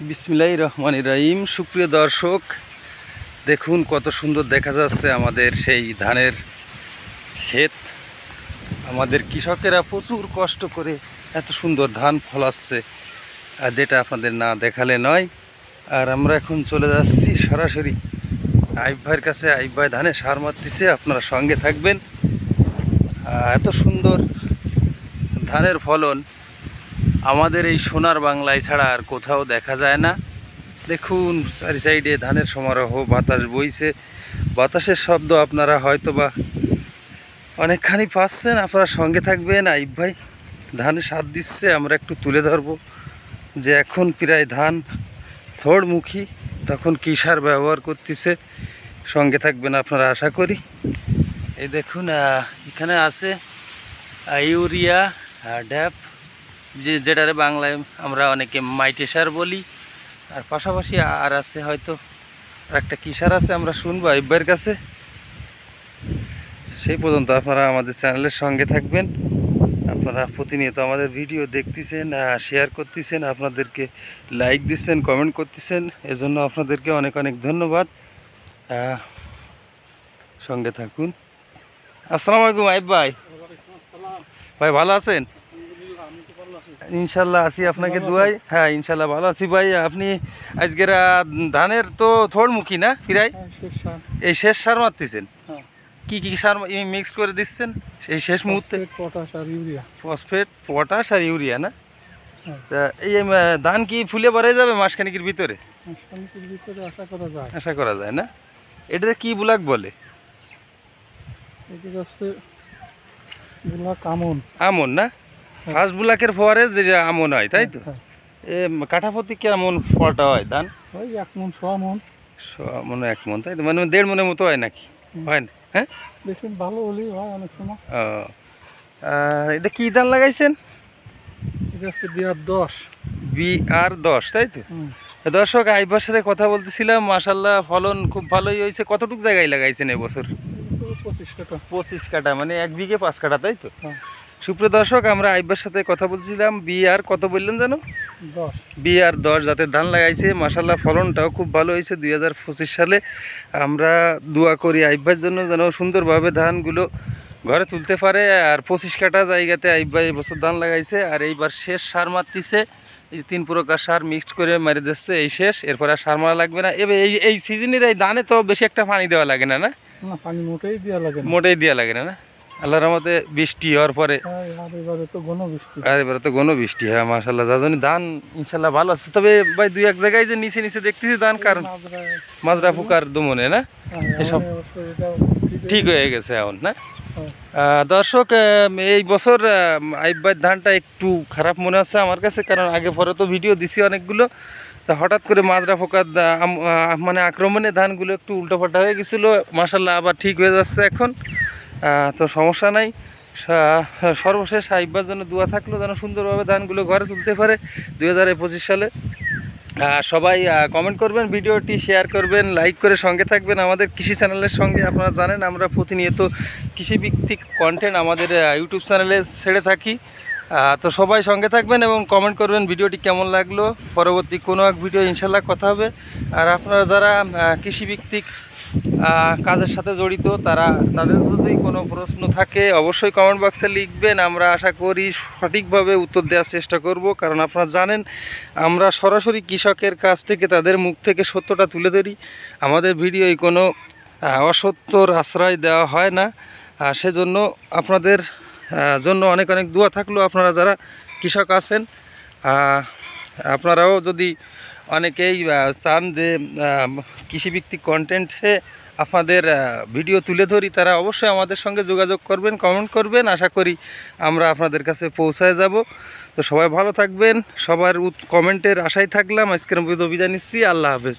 বিসমিল্লাহির রহমানির রহিম। সুপ্রিয় দর্শক, দেখুন কত সুন্দর দেখা যাচ্ছে আমাদের সেই ধানের ক্ষেত। আমাদের কৃষকেরা প্রচুর কষ্ট করে এত সুন্দর ধান ফলাচ্ছে, আর যেটা আপনাদের না দেখালে নয়। আর আমরা এখন চলে যাচ্ছি সরাসরি আইব ভাইয়ের কাছে। আইব ভাই ধানে সার মারতেছে, আপনারা সঙ্গে থাকবেন। এত সুন্দর ধানের ফলন আমাদের এই সোনার বাংলায় ছাড়া আর কোথাও দেখা যায় না। দেখুন চারি সাইডে ধানের সমারোহ, বাতাস বইছে। বাতাসের শব্দ আপনারা হয়তো বা অনেকখানি পাচ্ছেন। আপনারা সঙ্গে থাকবেন। আইব ভাই ধানে সার দিচ্ছে, আমরা একটু তুলে ধরবো যে এখন প্রায় ধান থোড়মুখী, তখন কী সার ব্যবহার করতেছে। সঙ্গে থাকবেন আপনারা আশা করি। এই দেখুন এখানে আছে ইউরিয়া, ড্যাপ, যেটারে বাংলায় আমরা অনেকে মাইটে সার বলি। আর পাশাপাশি আর আছে হয়তো আর একটা কী সার আছে, আমরা শুনবো আইব ভাইয়ের কাছে। সেই পর্যন্ত আপনারা আমাদের চ্যানেলের সঙ্গে থাকবেন। আপনারা প্রতিনিয়ত আমাদের ভিডিও দেখতেছেন, শেয়ার করতেছেন, আপনাদেরকে লাইক দিচ্ছেন, কমেন্ট করতেছেন, এজন্য আপনাদেরকে অনেক অনেক ধন্যবাদ। সঙ্গে থাকুন। আসসালামু আলাইকুম আইব ভাই। ভাই ভালো আছেন? ইনশাল্লাহ আছি, আপনাকে দুয়াই। হ্যাঁ ইনশাল্লাহ ভালো আছি ভাই। আপনি আজকের ধানের তো থোড়মুখী না প্রায়, এই শেষ সার মারতেছেন? কি কি সার মিক্স করে দিচ্ছেন এই শেষ মুহূর্তে? ফসফেট, পটাশ আর ইউরিয়া না? তা এই ধান কি ফুলে বাড়ে যাবে মাসখানিকের ভিতরে? আশা করা যায় না? এটা কি বুলাক বলে? আমন না? ফার্স্ট বুলাকের পরে যে আমন হয়, তাই তো? এ কাঠাপতি কেমন ফলটা হয় ধান? ওই 1 মণ, 1.5 মণ। 1 মণ, তাই তো? মানে 1.5 মণের মতো হয় নাকি? হয় না? হ্যাঁ, বেশি ভালো হলেই হয় অনেক সময়। এটা কি ধান লাগাইছেন? এটা হচ্ছে BR10। BR10, তাই তো? দর্শক, আইবার সাথে কথা বলতেছিলাম। মাশাল্লাহ ফলন খুব ভালোই হয়েছে। কতটুকু জায়গায় লাগাইছেন এবছর? 25 কাঠা। 25 কাঠা, মানে 1 বিঘে 5 কাঠা, তাই তো? সুপ্রিয় দর্শক, আমরা আইবার সাথে কথা বলছিলাম। BR কত বললেন জানো? 10। BR10 যাতে ধান লাগাইছে। মাশাল্লাহ ফলনটাও খুব ভালো হয়েছে 2025 সালে। আমরা দোয়া করি আইব ভাইয়ের জন্য যেন সুন্দরভাবে ধানগুলো ঘরে তুলতে পারে। আর 25 কাঠা জায়গাতে আইব ভাই এবছর ধান লাগাইছে। আর এইবার শেষ সার মারতেছে, এই 3 প্রকার সার মিক্সড করে মেরে দিচ্ছে। এই শেষ, এরপর আর সার মারা লাগবে না। এবার এই সিজনের এই ধানে তো বেশি একটা পানি দেওয়া লাগে না, না? পানি মোটেই দেওয়া লাগে না। মোটেই দেওয়া লাগে না, না? আল্লাহর রহমতে বৃষ্টি হওয়ার পরে। এবারে তো ঘন বৃষ্টি। হ্যাঁ মাশাল্লাহ, যার জন্য ধান ইনশাল্লাহ ভালো আছে। তবে ভাই 2-1 জায়গায় যে নিচে নিচে দেখতেছি ধান, কারণ মাজরা পোকার দমনে না এসব ঠিক হয়ে গেছে এখন, না? দর্শক, এই বছর আইব ভাইয়ের ধানটা একটু খারাপ মনে হচ্ছে আমার কাছে, কারণ আগে পরে তো ভিডিও দিছি অনেকগুলো। তা হঠাৎ করে মাজরা পোকার মানে আক্রমণে ধানগুলো একটু উল্টোপাল্টা হয়ে গেছিলো। মাশাল্লাহ আবার ঠিক হয়ে যাচ্ছে এখন, তো সমস্যা নাই। সর্বশেষ আইবার জন্য দোয়া থাকলো যেন সুন্দরভাবে ধানগুলো ঘরে তুলতে পারে 2025 সালে। সবাই কমেন্ট করবেন, ভিডিওটি শেয়ার করবেন, লাইক করে সঙ্গে থাকবেন আমাদের কৃষি চ্যানেলের সঙ্গে। আপনারা জানেন আমরা প্রতিনিয়ত কৃষিভিত্তিক কন্টেন্ট আমাদের ইউটিউব চ্যানেলে ছেড়ে থাকি। তো সবাই সঙ্গে থাকবেন এবং কমেন্ট করবেন ভিডিওটি কেমন লাগলো। পরবর্তী কোনো এক ভিডিও ইনশাল্লাহ কথা হবে। আর আপনারা যারা কৃষিভিত্তিক কাজের সাথে জড়িত, তাদের যদি কোনো প্রশ্ন থাকে অবশ্যই কমেন্ট বক্সে লিখবেন। আমরা আশা করি সঠিকভাবে উত্তর দেওয়ার চেষ্টা করব, কারণ আপনারা জানেন আমরা সরাসরি কৃষকের কাছ থেকে তাদের মুখ থেকে সত্যটা তুলে ধরি। আমাদের ভিডিওয় কোনো অসত্যর আশ্রয় দেওয়া হয় না। সেজন্য আপনাদের জন্য অনেক অনেক দোয়া থাকলো। আপনারা যারা কৃষক আছেন, আপনারাও যদি অনেকেই চান যে কৃষিভিত্তিক কন্টেন্টে আপনাদের ভিডিও তুলে ধরি, তারা অবশ্যই আমাদের সঙ্গে যোগাযোগ করবেন, কমেন্ট করবেন। আশা করি আমরা আপনাদের কাছে পৌঁছায় যাব। তো সবাই ভালো থাকবেন, সবার কমেন্টের আশায় থাকলাম। আজকের ভিডিও বিদায় নিচ্ছি। আল্লাহ হাফেজ।